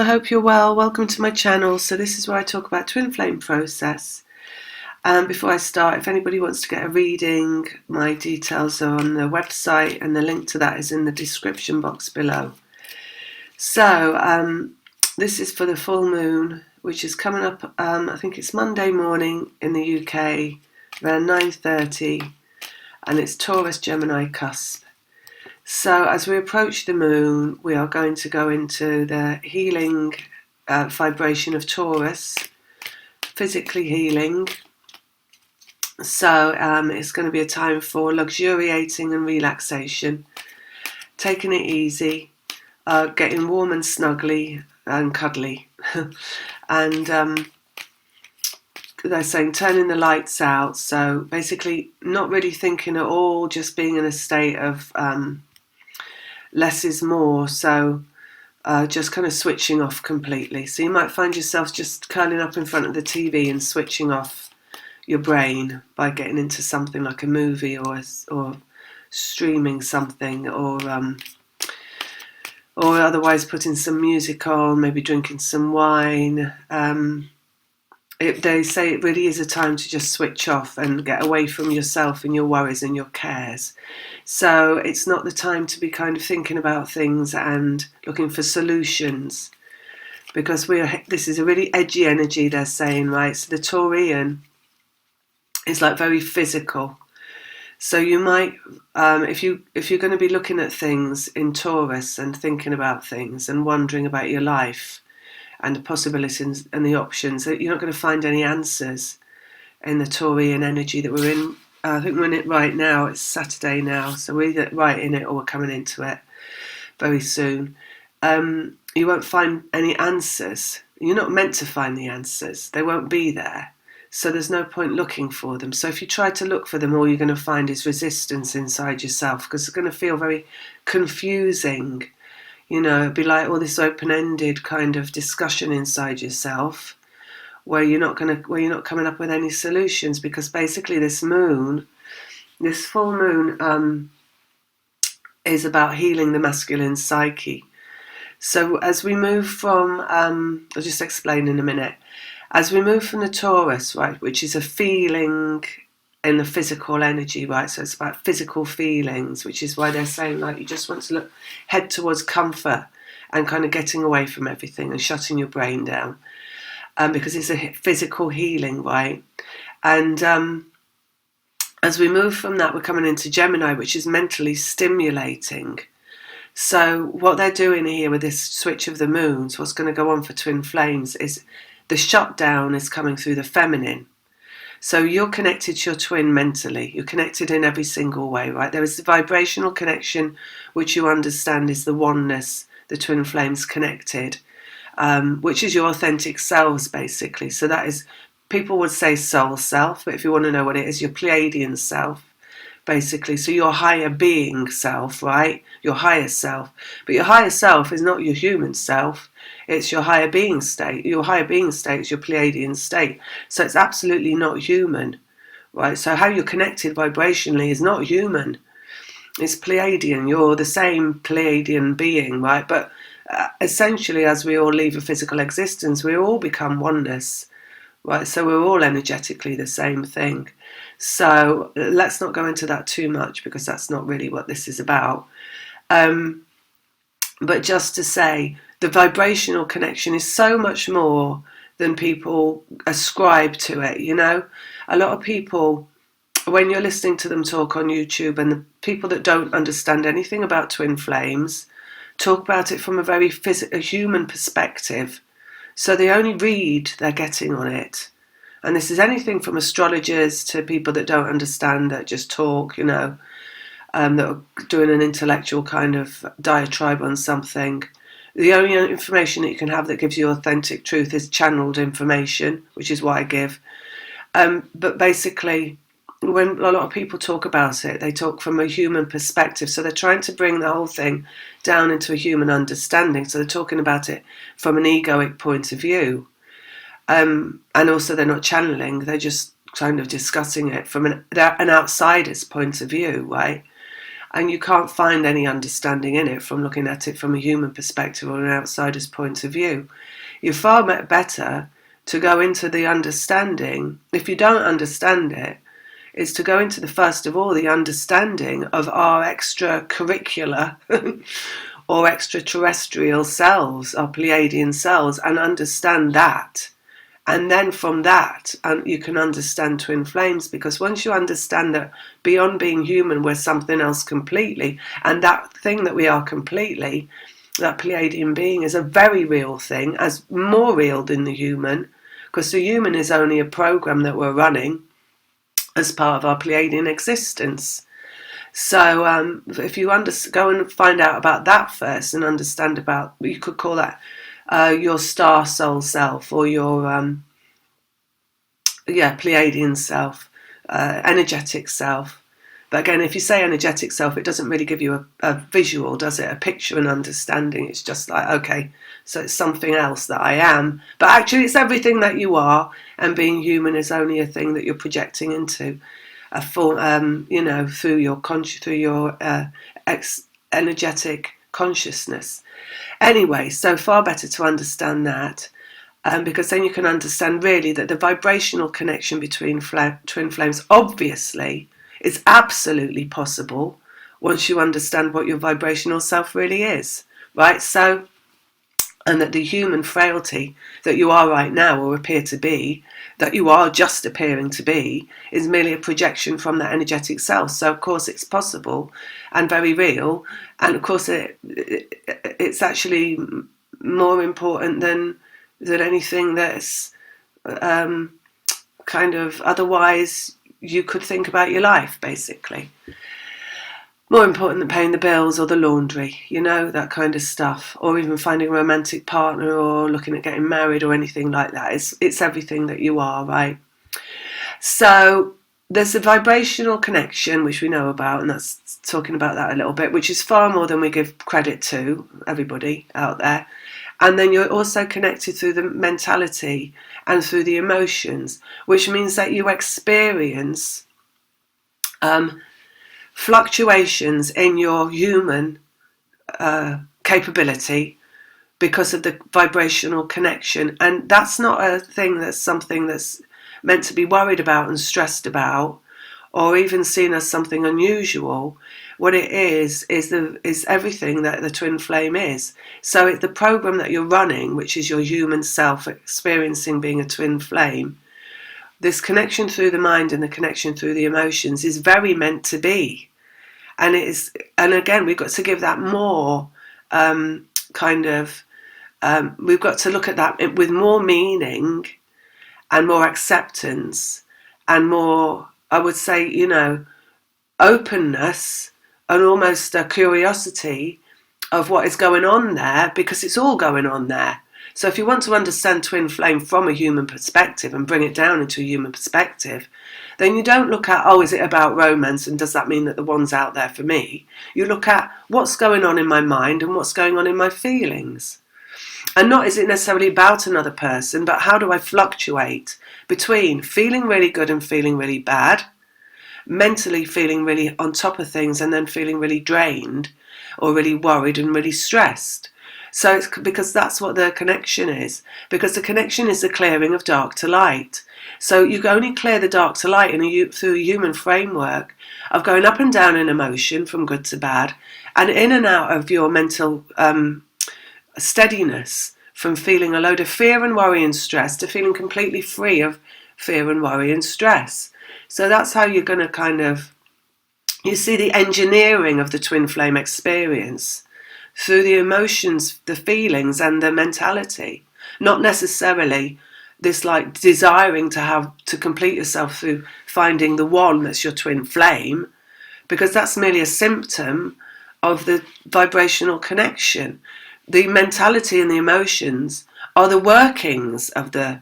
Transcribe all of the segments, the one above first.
I hope you're well. Welcome to my channel. So this is where I talk about twin flame process. Before I start, if anybody wants to get a reading, my details are on the website and the link to that is in the description box below. So this is for the full moon, which is coming up, I think it's Monday morning in the UK, around 9:30, and it's Taurus Gemini cusp. So as we approach the moon, we are going to go into the healing vibration of Taurus, physically healing. So it's going to be a time for luxuriating and relaxation, taking it easy, getting warm and snuggly and cuddly. And they're saying turning the lights out. So basically not really thinking at all, just being in a state of less is more, so just kind of switching off completely. So you might find yourself just curling up in front of the TV and switching off your brain by getting into something like a movie or streaming something, or otherwise putting some music on, maybe drinking some wine. They say it really is a time to just switch off and get away from yourself and your worries and your cares. So it's not the time to be kind of thinking about things and looking for solutions, because this is a really edgy energy, they're saying, right? So the Taurian is like very physical. So you might, if you're going to be looking at things in Taurus and thinking about things and wondering about your life and the possibilities and the options, that you're not going to find any answers in the Taurian energy that we're in. I think we're in it right now. It's Saturday now, so we're either right in it or we're coming into it very soon. You won't find any answers. You're not meant to find the answers. They won't be there. So there's no point looking for them. So if you try to look for them, all you're going to find is resistance inside yourself, because it's going to feel very confusing. You know, it'd be like all this open-ended kind of discussion inside yourself, where you're not coming up with any solutions, because basically this full moon, is about healing the masculine psyche. So as we move from, I'll just explain in a minute, as we move from the Taurus, right, which is a feeling in the physical energy, right? So it's about physical feelings, which is why they're saying, like, you just want to head towards comfort and kind of getting away from everything and shutting your brain down, because it's a physical healing, right? And as we move from that, we're coming into Gemini, which is mentally stimulating. So what they're doing here with this switch of the moons, what's going to go on for twin flames, is the shutdown is coming through the feminine. So you're connected to your twin mentally. You're connected in every single way, right? There is the vibrational connection, which you understand is the oneness, the twin flames connected, which is your authentic selves, basically. So that is, people would say soul self, but if you want to know what it is, your Pleiadian self, basically. So your higher being self, right? Your higher self. But your higher self is not your human self. It's your higher being state. Your higher being state is your Pleiadian state. So it's absolutely not human, right? So how you're connected vibrationally is not human. It's Pleiadian. You're the same Pleiadian being, right? But essentially, as we all leave a physical existence, we all become oneness, right? So we're all energetically the same thing. So let's not go into that too much, because that's not really what this is about. But just to say, the vibrational connection is so much more than people ascribe to it, you know? A lot of people, when you're listening to them talk on YouTube, and the people that don't understand anything about twin flames talk about it from a very human perspective. So they only read they're getting on it. And this is anything from astrologers to people that don't understand, that just talk, you know, that are doing an intellectual kind of diatribe on something. The only information that you can have that gives you authentic truth is channeled information, which is what I give. But basically, when a lot of people talk about it, they talk from a human perspective. So they're trying to bring the whole thing down into a human understanding. So they're talking about it from an egoic point of view. And also they're not channeling, they're just kind of discussing it from an outsider's point of view, right? and you can't find any understanding in it from looking at it from a human perspective or an outsider's point of view. You're far better to go into the understanding, if you don't understand it, is to go into the first of all the understanding of our extracurricular or extraterrestrial selves, our Pleiadian selves, and understand that. And then from that, you can understand twin flames, because once you understand that beyond being human, we're something else completely, and that thing that we are completely, that Pleiadian being, is a very real thing, as more real than the human, because the human is only a program that we're running as part of our Pleiadian existence. So if you go and find out about that first and understand about, you could call that your star soul self, or your Pleiadian self, energetic self. But again, if you say energetic self, it doesn't really give you a visual, does it? A picture and understanding. It's just like, okay, so it's something else that I am. But actually, it's everything that you are, and being human is only a thing that you're projecting into a form, through your energetic consciousness. Anyway, so far better to understand that. Because then you can understand really that the vibrational connection between twin flames, obviously, is absolutely possible once you understand what your vibrational self really is, right? So, and that the human frailty that you are right now, or appear to be, that you are just appearing to be, is merely a projection from that energetic self. So, of course, it's possible and very real. And, of course, it's actually more important than anything that's kind of otherwise you could think about your life, basically. More important than paying the bills or the laundry, that kind of stuff, or even finding a romantic partner or looking at getting married or anything like that. It's everything that you are, right? So there's a vibrational connection, which we know about, and that's talking about that a little bit, which is far more than we give credit to, everybody out there. And then you're also connected through the mentality and through the emotions, which means that you experience fluctuations in your human capability because of the vibrational connection. And that's not a thing that's something that's meant to be worried about and stressed about, or even seen as something unusual. What it is everything that the twin flame is. So the program that you're running, which is your human self experiencing being a twin flame, this connection through the mind and the connection through the emotions is very meant to be. And again, we've got to give that more we've got to look at that with more meaning and more acceptance and more, I would say, openness and almost a curiosity of what is going on there, because it's all going on there. So if you want to understand twin flame from a human perspective and bring it down into a human perspective, then you don't look at, is it about romance, and does that mean that the one's out there for me? You look at what's going on in my mind and what's going on in my feelings. And not is it necessarily about another person, but how do I fluctuate between feeling really good and feeling really bad, mentally feeling really on top of things and then feeling really drained or really worried and really stressed. So it's because that's what the connection is, because the connection is the clearing of dark to light. So you can only clear the dark to light through a human framework of going up and down in emotion from good to bad, and in and out of your mental steadiness, from feeling a load of fear and worry and stress to feeling completely free of fear and worry and stress. So that's how you're going to you see the engineering of the twin flame experience through the emotions, the feelings and the mentality, not necessarily this like desiring to complete yourself through finding the one that's your twin flame, because that's merely a symptom of the vibrational connection. The mentality and the emotions are the workings of the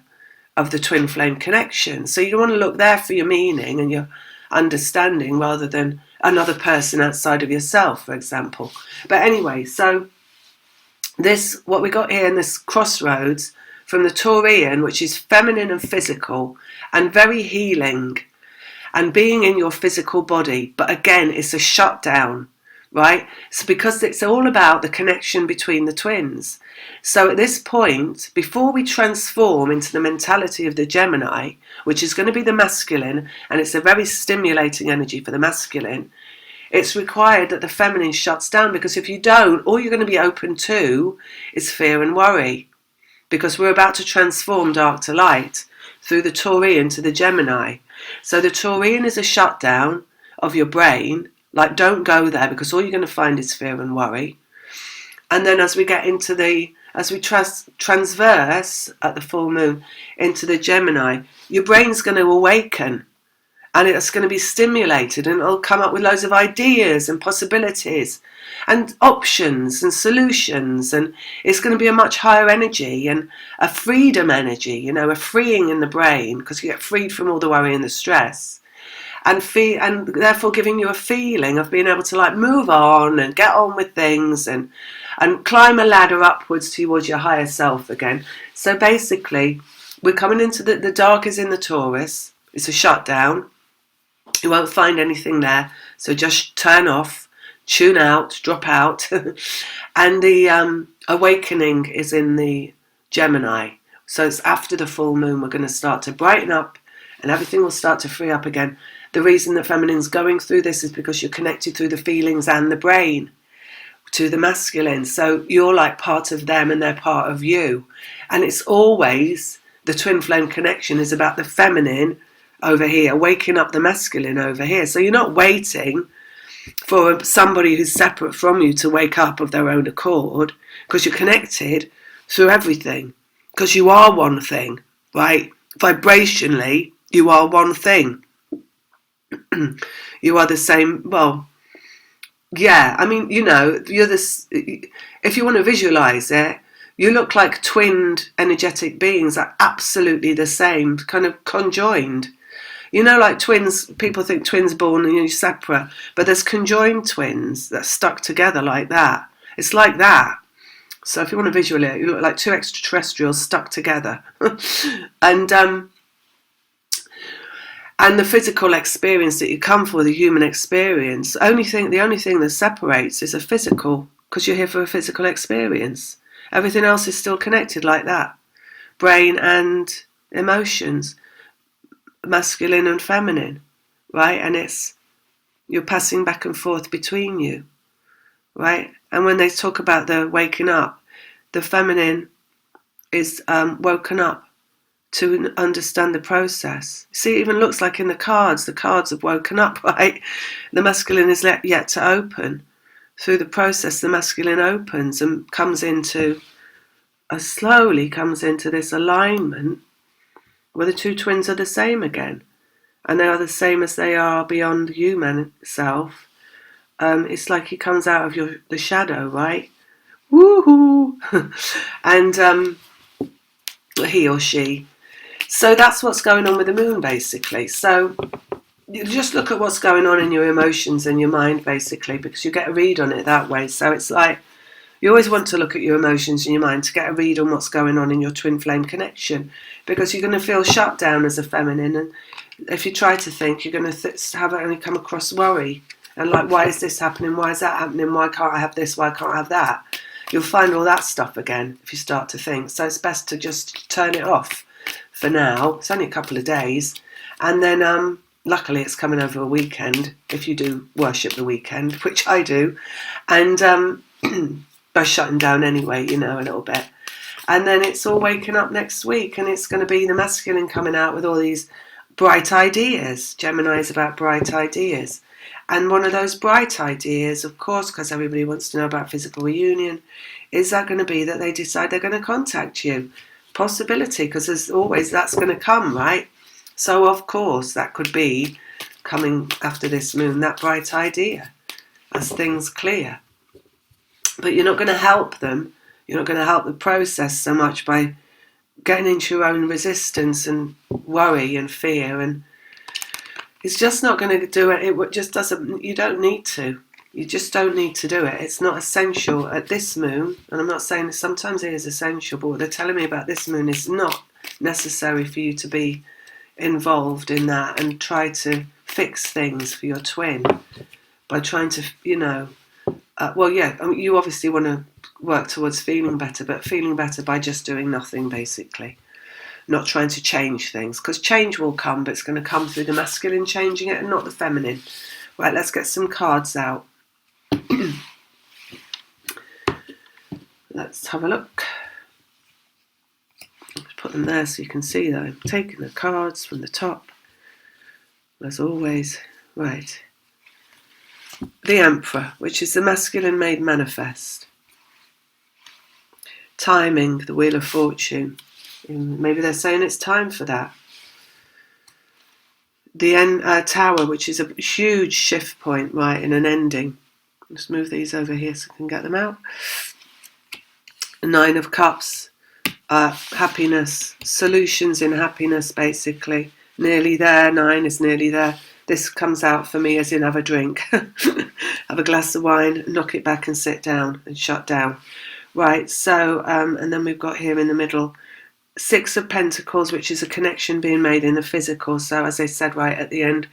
twin flame connection. So you want to look there for your meaning and your understanding rather than another person outside of yourself, for example. But anyway, so what we got here in this crossroads from the Taurian, which is feminine and physical and very healing and being in your physical body. But again, it's a shutdown. right? So because it's all about the connection between the twins. So at this point, before we transform into the mentality of the Gemini, which is going to be the masculine, and it's a very stimulating energy for the masculine, it's required that the feminine shuts down, because if you don't, all you're going to be open to is fear and worry, because we're about to transform dark to light through the Taurian to the Gemini. So the Taurian is a shutdown of your brain. Like, don't go there, because all you're going to find is fear and worry. And then as we get into as we transverse at the full moon into the Gemini, your brain's going to awaken, and it's going to be stimulated, and it'll come up with loads of ideas and possibilities and options and solutions, and it's going to be a much higher energy and a freedom energy, a freeing in the brain, because you get freed from all the worry and the stress. And therefore giving you a feeling of being able to like move on and get on with things and climb a ladder upwards towards your higher self again. So basically, we're coming into the dark is in the Taurus. It's a shutdown. You won't find anything there. So just turn off, tune out, drop out. And the awakening is in the Gemini. So it's after the full moon. We're going to start to brighten up, and everything will start to free up again. The reason the feminine's going through this is because you're connected through the feelings and the brain to the masculine. So you're like part of them and they're part of you. And it's always, the twin flame connection is about the feminine over here, waking up the masculine over here. So you're not waiting for somebody who's separate from you to wake up of their own accord, because you're connected through everything, because you are one thing, right? Vibrationally, you are one thing. You are the same. Well, yeah, I mean, you're this. If you want to visualize it, you look like twinned energetic beings, are absolutely the same, kind of conjoined. Like twins, people think twins born and you're separate, but there's conjoined twins that stuck together like that. It's like that. So if you want to visualize it, you look like two extraterrestrials stuck together. And the physical experience that you come for, the human experience, the only thing that separates is a physical, because you're here for a physical experience. Everything else is still connected like that. Brain and emotions, masculine and feminine, right? And you're passing back and forth between you, right? And when they talk about the waking up, the feminine is woken up to understand the process. See, it even looks like in the cards have woken up, right? The masculine is yet to open. Through the process, the masculine opens and slowly comes into this alignment where the two twins are the same again. And they are the same as they are beyond human self. It's like he comes out of the shadow, right? Woohoo! And he or she. So that's what's going on with the moon, basically. So you just look at what's going on in your emotions and your mind, basically, because you get a read on it that way. So it's like you always want to look at your emotions and your mind to get a read on what's going on in your twin flame connection, because you're going to feel shut down as a feminine. And if you try to think, you're going to have it only come across worry. And like, why is this happening? Why is that happening? Why can't I have this? Why can't I have that? You'll find all that stuff again if you start to think. So it's best to just turn it off. For now, it's only a couple of days, and then luckily it's coming over a weekend, if you do worship the weekend, which I do, and by shutting down anyway, a little bit, and then it's all waking up next week, and it's going to be the masculine coming out with all these bright ideas. Gemini is about bright ideas, and one of those bright ideas, of course, because everybody wants to know about physical reunion, is that going to be that they decide they're going to contact you. Possibility, because there's always that's going to come, right? So of course that could be coming after this moon, that bright idea, as things clear. But you're not going to help them. You're not going to help the process so much by getting into your own resistance and worry and fear, and it's just not going to do it. It just doesn't. You don't need to. You just don't need to do it. It's not essential at this moon, and I'm not saying sometimes it is essential, but what they're telling me about this moon is not necessary for you to be involved in that and try to fix things for your twin by trying to, well, yeah, I mean, you obviously want to work towards feeling better, but feeling better by just doing nothing, basically. Not trying to change things, because change will come, but it's going to come through the masculine changing it and not the feminine. Right, let's get some cards out. Let's have a look. Let's put them there so you can see that I'm taking the cards from the top, as always. Right. The Emperor, which is the masculine made manifest. Timing, the Wheel of Fortune. Maybe they're saying it's time for that. The Tower, which is a huge shift point, right, in an ending. Let's move these over here so I can get them out. The Nine of Cups, happiness, solutions in happiness, basically. Nearly there, 9 is nearly there. This comes out for me as in have a drink. Have a glass of wine, knock it back and sit down and shut down. Right, so, and then we've got here in the middle, Six of Pentacles, which is a connection being made in the physical. So as I said right at the end,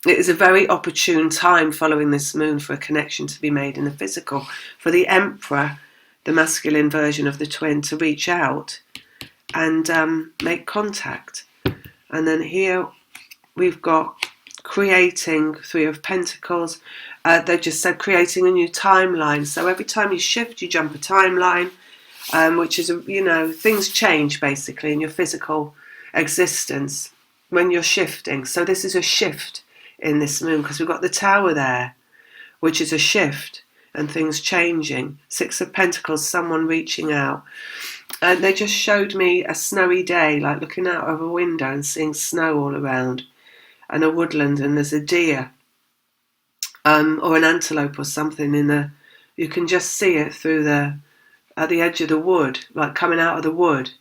it is a very opportune time following this moon for a connection to be made in the physical. For the Emperor, the masculine version of the twin, to reach out and make contact. And then here we've got creating, Three of Pentacles. They just said creating a new timeline. So every time you shift, you jump a timeline. Which is, things change basically in your physical existence when you're shifting. So this is a shift in this moon because we've got the Tower there, which is a shift and things changing. Six of Pentacles, someone reaching out. And they just showed me a snowy day, like looking out of a window and seeing snow all around and a woodland, and there's a deer or an antelope or something you can just see it through at the edge of the wood, like coming out of the wood.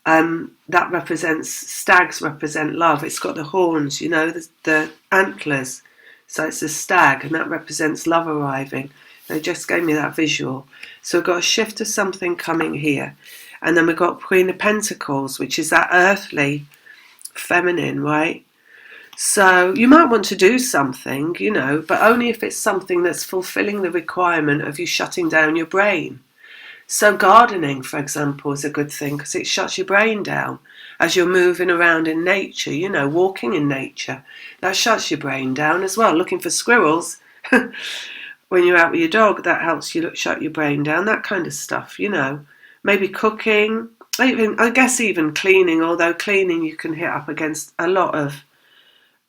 That represents, stags represent love. It's got the horns, the antlers. So it's a stag, and that represents love arriving. They just gave me that visual. So we've got a shift of something coming here. And then we've got Queen of Pentacles, which is that earthly, feminine, right? So you might want to do something, but only if it's something that's fulfilling the requirement of you shutting down your brain. So gardening, for example, is a good thing because it shuts your brain down as you're moving around in nature, walking in nature. That shuts your brain down as well. Looking for squirrels when you're out with your dog, that helps you shut your brain down, that kind of stuff, Maybe cooking, I guess even cleaning, although cleaning you can hit up against a lot of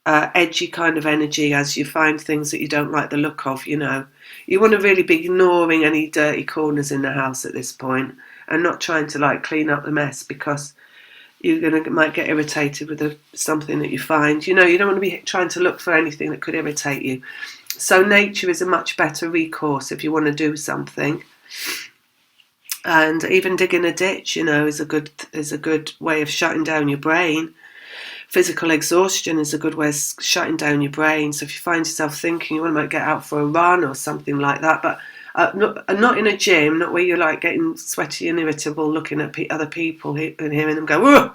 edgy kind of energy as you find things that you don't like the look of, You want to really be ignoring any dirty corners in the house at this point and not trying to clean up the mess because you might get irritated with something that you find. You don't want to be trying to look for anything that could irritate you. So nature is a much better recourse if you want to do something. And even digging a ditch, is a good way of shutting down your brain. Physical exhaustion is a good way of shutting down your brain. So if you find yourself thinking you might get out for a run or something like that, but not in a gym, not where you're getting sweaty and irritable looking at other people and hearing them go, whoa!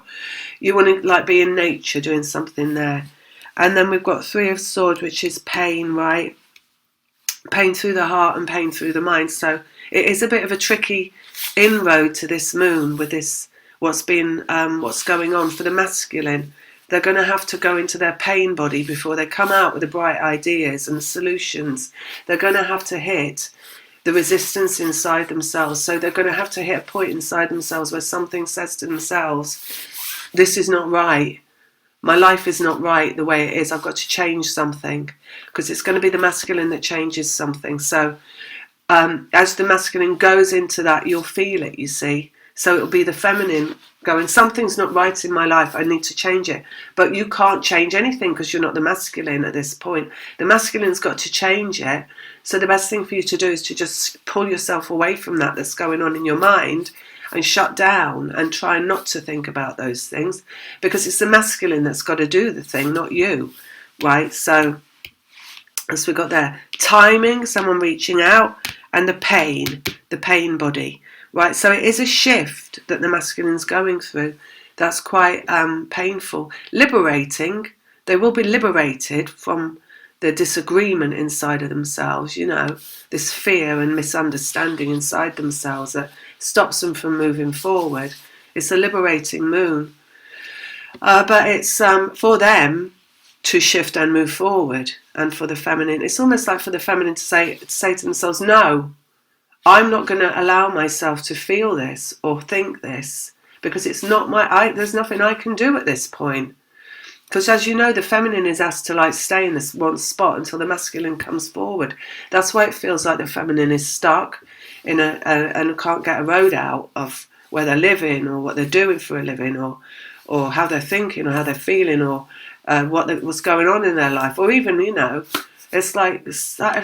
You want to be in nature doing something there. And then we've got Three of Swords, which is pain, right? Pain through the heart and pain through the mind. So it is a bit of a tricky inroad to this moon with this, what's going on for the masculine. They're going to have to go into their pain body before they come out with the bright ideas and solutions. They're going to have to hit the resistance inside themselves. So they're going to have to hit a point inside themselves where something says to themselves, this is not right. My life is not right the way it is. I've got to change something, because it's going to be the masculine that changes something. So as the masculine goes into that, you'll feel it, you see. So it'll be the feminine going, something's not right in my life, I need to change it. But you can't change anything because you're not the masculine at this point. The masculine's got to change it. So the best thing for you to do is to just pull yourself away from that's going on in your mind and shut down and try not to think about those things, because it's the masculine that's got to do the thing, not you, right? So as we got there, timing, someone reaching out, and the pain body. Right, so it is a shift that the masculine's going through. That's quite painful. Liberating. They will be liberated from the disagreement inside of themselves, this fear and misunderstanding inside themselves that stops them from moving forward. It's a liberating moon. But it's for them to shift and move forward. And for the feminine, it's almost like for the feminine to say to themselves, no, I'm not going to allow myself to feel this or think this, because it's not there's nothing I can do at this point. Because as you know, the feminine is asked to stay in this one spot until the masculine comes forward. That's why it feels like the feminine is stuck in and can't get a road out of where they're living or what they're doing for a living or how they're thinking or how they're feeling or what's going on in their life. Or even, it's like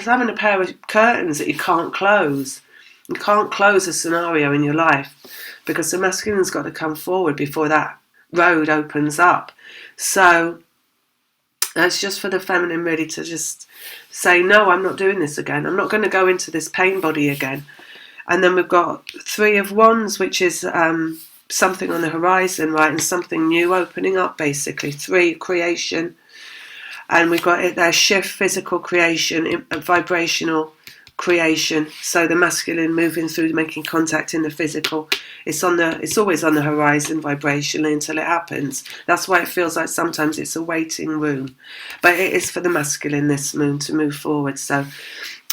having a pair of curtains that you can't close. You can't close a scenario in your life because the masculine's got to come forward before that road opens up. So that's just for the feminine really to just say, no, I'm not doing this again. I'm not going to go into this pain body again. And then we've got 3 of Wands, which is something on the horizon, right? And something new opening up, basically. 3, creation. And we've got it there, shift, physical creation, vibrational creation. So the masculine moving through, making contact in the physical. It's always on the horizon vibrationally until it happens. That's why it feels like sometimes it's a waiting room. But it is for the masculine, this moon, to move forward. So,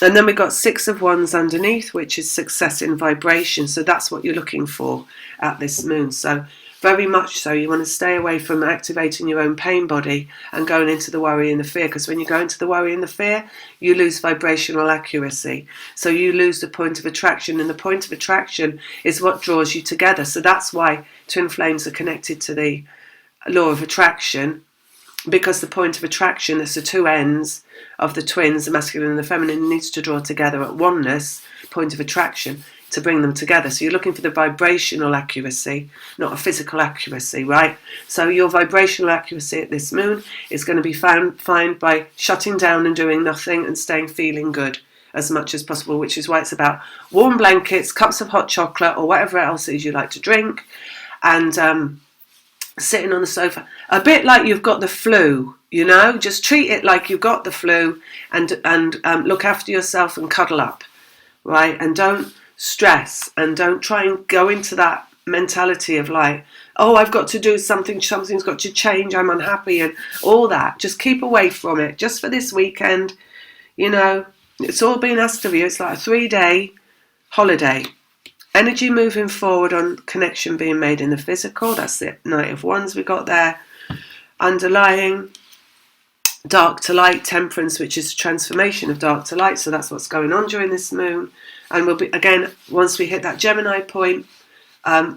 and then we've got 6 of Wands underneath, which is success in vibration. So that's what you're looking for at this moon. So very much so, you want to stay away from activating your own pain body and going into the worry and the fear, because when you go into the worry and the fear, you lose vibrational accuracy. So you lose the point of attraction, and the point of attraction is what draws you together. So that's why twin flames are connected to the law of attraction, because the point of attraction is the 2 ends of the twins, the masculine and the feminine, needs to draw together at oneness, point of attraction, to bring them together. So you're looking for the vibrational accuracy, not a physical accuracy, right? So your vibrational accuracy at this moon is going to be found by shutting down and doing nothing and staying feeling good as much as possible, which is why it's about warm blankets, cups of hot chocolate, or whatever else it is you like to drink, and sitting on the sofa, a bit like you've got the flu, just treat it like you've got the flu and look after yourself and cuddle up, right? And don't stress and don't try and go into that mentality of like, oh, I've got to do something, something's got to change, I'm unhappy and all that. Just keep away from it just for this weekend. It's all been asked of you. It's like a 3-day holiday. Energy moving forward on connection being made in the physical. That's the Knight of Wands we got there. Underlying dark to light, temperance, which is transformation of dark to light. So that's what's going on during this moon. And we'll be, again, once we hit that Gemini point,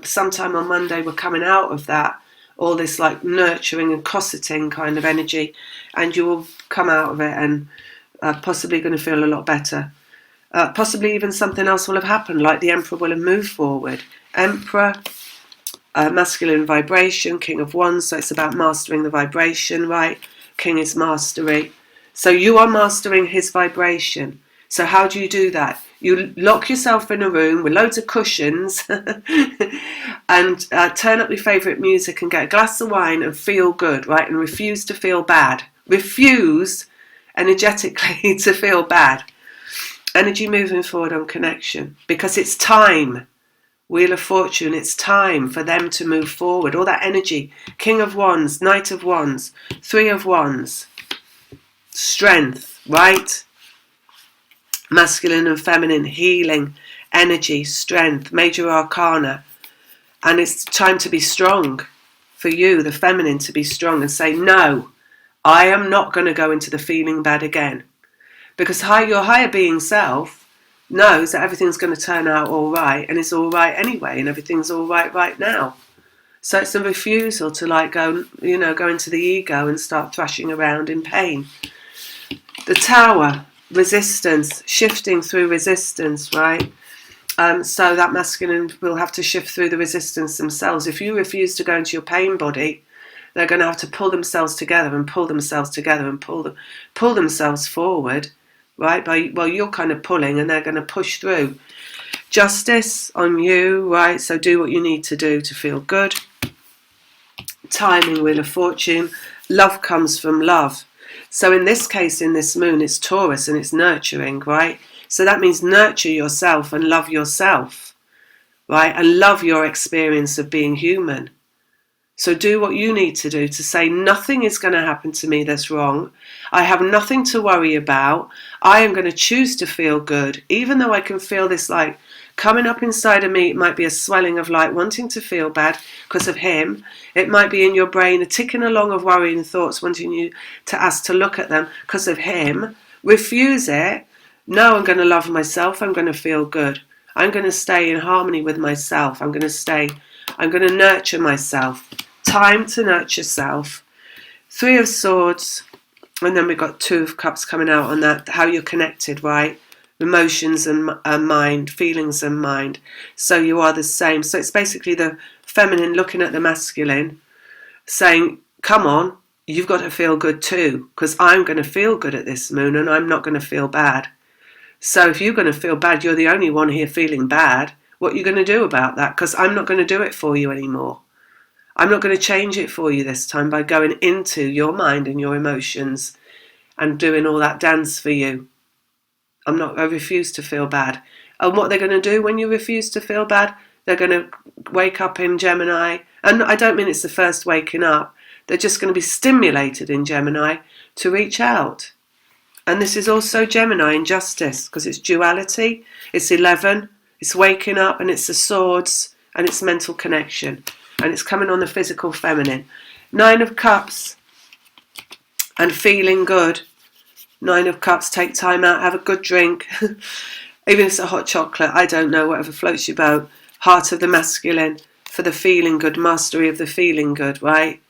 sometime on Monday, we're coming out of that, all this like nurturing and cosseting kind of energy, and you will come out of it and possibly going to feel a lot better. Possibly even something else will have happened, like the Emperor will have moved forward. Emperor, masculine vibration, King of Wands, so it's about mastering the vibration, right? King is mastery. So you are mastering his vibration. So how do you do that? You lock yourself in a room with loads of cushions and turn up your favourite music and get a glass of wine and feel good, right? And refuse to feel bad. Refuse energetically to feel bad. Energy moving forward on connection, because it's time. Wheel of Fortune, it's time for them to move forward. All that energy. King of Wands, Knight of Wands, 3 of Wands. Strength, right? Masculine and feminine, healing, energy, strength, major arcana. And it's time to be strong for you, the feminine, to be strong and say, no, I am not going to go into the feeling bad again. Because your higher being self knows that everything's going to turn out all right, and it's all right anyway, and everything's all right now. So it's a refusal to go into the ego and start thrashing around in pain. The Tower, resistance, shifting through resistance, right? So that masculine will have to shift through the resistance themselves. If you refuse to go into your pain body, they're going to have to pull themselves together and pull themselves together and pull themselves forward, right? Well, you're kind of pulling and they're going to push through. Justice on you, right? So do what you need to do to feel good. Timing, Wheel of Fortune. Love comes from love. So in this case, in this moon, it's Taurus and it's nurturing, right? So that means nurture yourself and love yourself, right? And love your experience of being human. So do what you need to do to say, nothing is going to happen to me that's wrong. I have nothing to worry about. I am going to choose to feel good, even though I can feel this like coming up inside of me. It might be a swelling of like wanting to feel bad because of him. It might be in your brain a ticking along of worrying thoughts, wanting you to ask to look at them because of him. Refuse it. No, I'm going to love myself. I'm going to feel good. I'm going to stay in harmony with myself. I'm going to nurture myself. Time to nurture self. 3 of Swords, and then we've got 2 of Cups coming out on that, how you're connected, right? Emotions and mind, feelings and mind. So you are the same. So it's basically the feminine looking at the masculine, saying, come on, you've got to feel good too, because I'm going to feel good at this moon and I'm not going to feel bad. So if you're going to feel bad, you're the only one here feeling bad. What are you going to do about that? Because I'm not going to do it for you anymore. I'm not going to change it for you this time by going into your mind and your emotions and doing all that dance for you. I refuse to feel bad. And what they're going to do when you refuse to feel bad, they're going to wake up in Gemini. And I don't mean it's the first waking up. They're just going to be stimulated in Gemini to reach out. And this is also Gemini in Justice, because it's duality, it's 11, it's waking up, and it's the swords, and it's mental connection. And it's coming on the physical feminine. 9 of Cups and feeling good. 9 of Cups, take time out, have a good drink. Even if it's a hot chocolate, I don't know, whatever floats your boat. Heart of the masculine for the feeling good, mastery of the feeling good, right?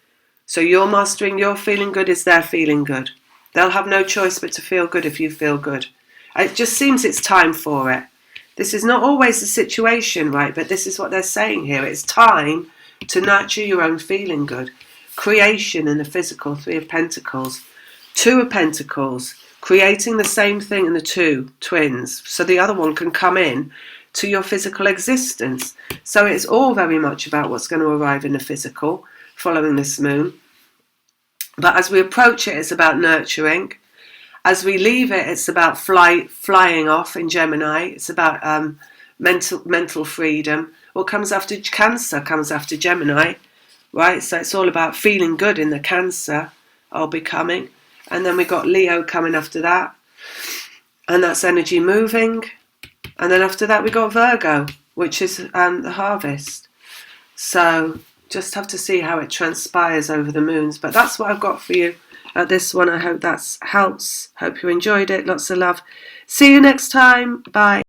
So you're mastering your feeling good is their feeling good. They'll have no choice but to feel good if you feel good. It just seems it's time for it. This is not always the situation, right? But this is what they're saying here. It's time to nurture your own feeling good. Creation in the physical, 3 of Pentacles. 2 of Pentacles, creating the same thing in the 2 twins, so the other one can come in to your physical existence. So it's all very much about what's going to arrive in the physical following this moon. But as we approach it, it's about nurturing. As we leave it, it's about flying off in Gemini. It's about mental freedom. What comes after Cancer comes after Gemini, right? So it's all about feeling good in the Cancer or becoming. And then we got Leo coming after that. And that's energy moving. And then after that we got Virgo, which is the harvest. So just have to see how it transpires over the moons. But that's what I've got for you at this one. I hope that helps. Hope you enjoyed it. Lots of love. See you next time. Bye.